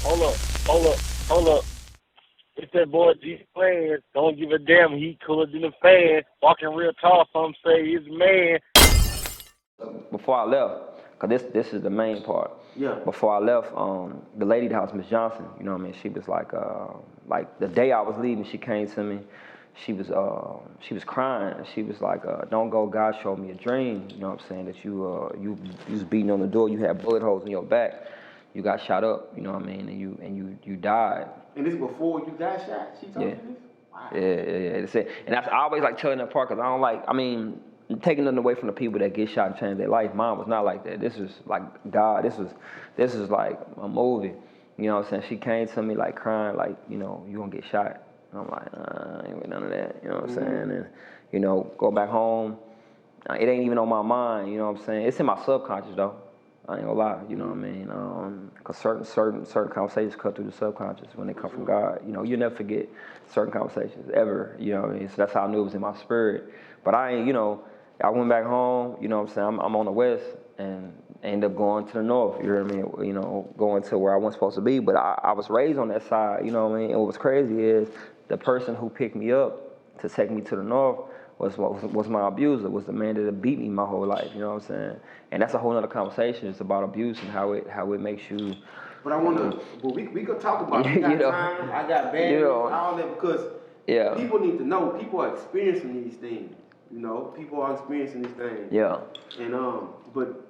Hold up, hold up, hold up. It's that boy G playing. Don't give a damn. He cooler than a fan. Walking real tall. Some say he's a man. Before I left, cause this is the main part. Yeah. Before I left, the lady at the house, Miss Johnson, you know what I mean. She was like the day I was leaving, she came to me. She was crying. She was like, "Don't go. God showed me a dream. You know what I'm saying? That you was beating on the door. You had bullet holes in your back. You got shot up. You know what I mean? And you died." And this before you got shot? She told Yeah. you this? Wow. Yeah. That's it. And I always like telling that part because I don't like. I mean, taking nothing away from the people that get shot and change their life. Mine was not like that. This was like God. This is like a movie. You know what I'm saying? She came to me like crying, like, you know, you gonna get shot. And I'm like, I ain't with none of that. You know what I'm saying? And you know, go back home. It ain't even on my mind. You know what I'm saying? It's in my subconscious though. I ain't gonna lie, you know what I mean? Cause certain conversations cut through the subconscious when they come from God. You know, you never forget certain conversations ever. You know what I mean? So that's how I knew it was in my spirit. But I ain't, you know, I went back home. You know what I'm saying? I'm on the west and ended up going to the north. You hear me? You know, going to where I wasn't supposed to be. But I was raised on that side. You know what I mean? And what's crazy is the person who picked me up to take me to the north was my abuser, was the man that beat me my whole life, you know what I'm saying? And that's a whole other conversation. It's about abuse and how it makes you. But I wonder, but we could talk about it. We got time, I got bad all that, because people need to know, people are experiencing these things, you know? People are experiencing these things. Yeah. And, but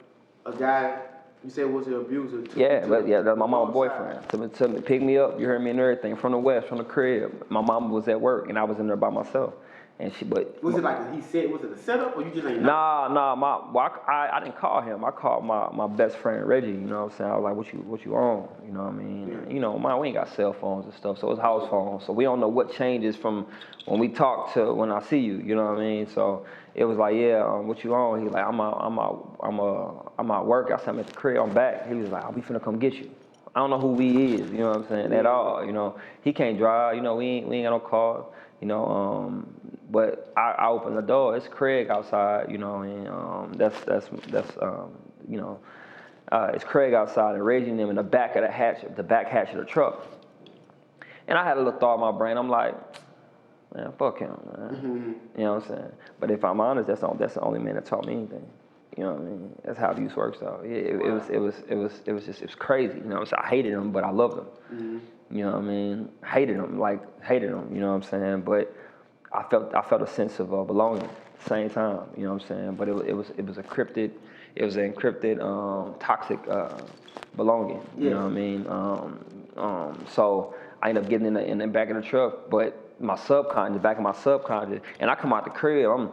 a guy, you said was an abuser. That's my mom's boyfriend. To pick me up, you heard me and everything, from the west, from the crib. My mom was at work and I was in there by myself. And was it like he said, was it a setup or you just ain't know? I didn't call him. I called my best friend Reggie. You know what I'm saying? I was like, what you on? You know what I mean? Yeah. You know, we ain't got cell phones and stuff, so it's house phones. So we don't know what changes from when we talk to when I see you. You know what I mean? So it was like, what you on? He like, I'm at work. I said, I'm at the crib. I'm back. He was like, we finna come get you. I don't know who he is. You know what I'm saying? At all. You know, he can't drive. You know, we ain't got no car. You know, but I opened the door. It's Craig outside, you know, and you know, it's Craig outside and Reggie and them in the back of the back hatch of the truck. And I had a little thought in my brain. I'm like, man, fuck him, man. Mm-hmm. You know what I'm saying? But if I'm honest, that's the only man that taught me anything. You know what I mean? That's how abuse works, though. It was crazy. You know what I'm saying? I hated him, but I loved him. Mm-hmm. You know what I mean? Hated him. You know what I'm saying? But I felt a sense of belonging at the same time. You know what I'm saying? But it was an encrypted, toxic belonging. You know what I mean? So I ended up getting in the back of the truck, but the back of my subconscious, and I come out the crib. I'm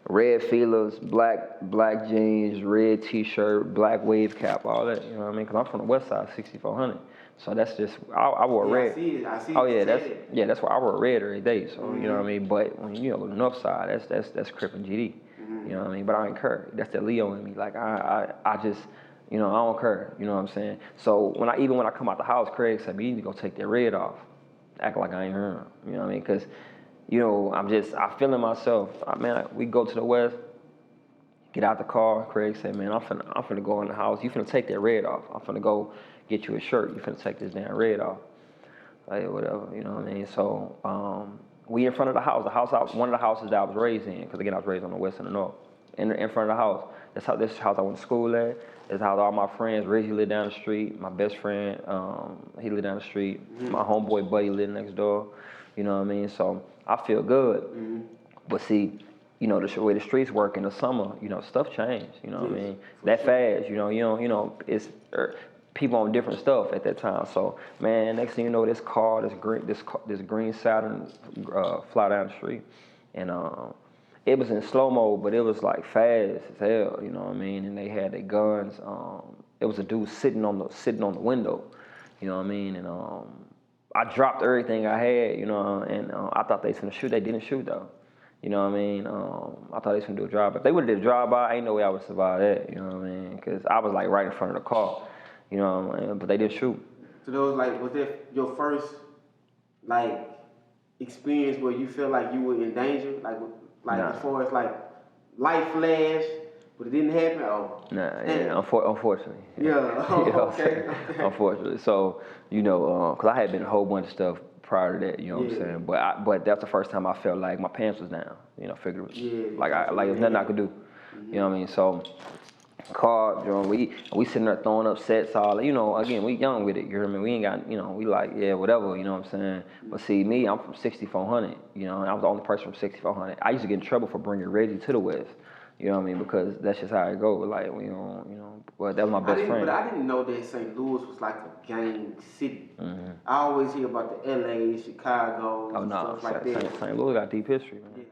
red feelers, black jeans, red t-shirt, black wave cap, all that. You know what I mean? Because I'm from the west side, 6400. So that's just I wore red. I see it. Oh yeah, that's why I wore red every day. So you know what I mean. But when you know the north side, that's Crip and GD. You know what I mean. But I ain't care. That's the Leo in me. Like I just, you know, I don't care. You know what I'm saying. So when I come out the house, Craig said, "You need to go take that red off." Act like I ain't heard him. You know what I mean? Because, you know, I feeling myself. We go to the west. Get out the car. Craig said, "Man, I'm finna go in the house. You finna take that red off. I'm finna go get you a shirt. You finna take this damn red off." Like, whatever, you know what I mean? So, we in front of the house, one of the houses that I was raised in, because again, I was raised on the west and the north. In front of the house. This house I went to school at. This house all my friends, Reggie lived down the street. My best friend, he lived down the street. My homeboy Buddy lived next door. You know what I mean? So, I feel good. But see, you know, the way the streets work in the summer, you know, stuff changed. You know what I mean? That fast, you know, it's people on different stuff at that time. So, man, next thing you know, this green Saturn fly down the street, and it was in slow mo, but it was like fast as hell. You know what I mean? And they had their guns. It was a dude sitting on the window. You know what I mean? And I dropped everything I had. You know, and I thought they was gonna shoot. They didn't shoot though. You know what I mean? I thought they was gonna do a drive-by. If they would've did a drive-by, ain't no way I would survive that. You know what I mean? Because I was like right in front of the car. You know what I mean? But they didn't shoot. So those was that your first experience where you felt like you were in danger? Like Nah. as far as like light flash, But it didn't happen. Oh, nah, yeah, unfortunately. Yeah. Oh, okay. Unfortunately. So, cause I had been a whole bunch of stuff prior to that, you know what I'm saying? But that's the first time I felt like my pants was down, figuratively. Yeah. Like there's nothing I could do. You know what I mean? So, called, we sitting there throwing up sets all, again, we young with it, you hear me? We ain't got, we like, yeah, whatever, you know what I'm saying? But see, me, I'm from 6400, and I was the only person from 6400. I used to get in trouble for bringing Reggie to the West, you know what I mean? Because that's just how it go, like, we don't, but that was my best friend. But I didn't know that St. Louis was like a gang city. I always hear about the LA, Chicago, and stuff like that. St. Louis got deep history, man. Yeah.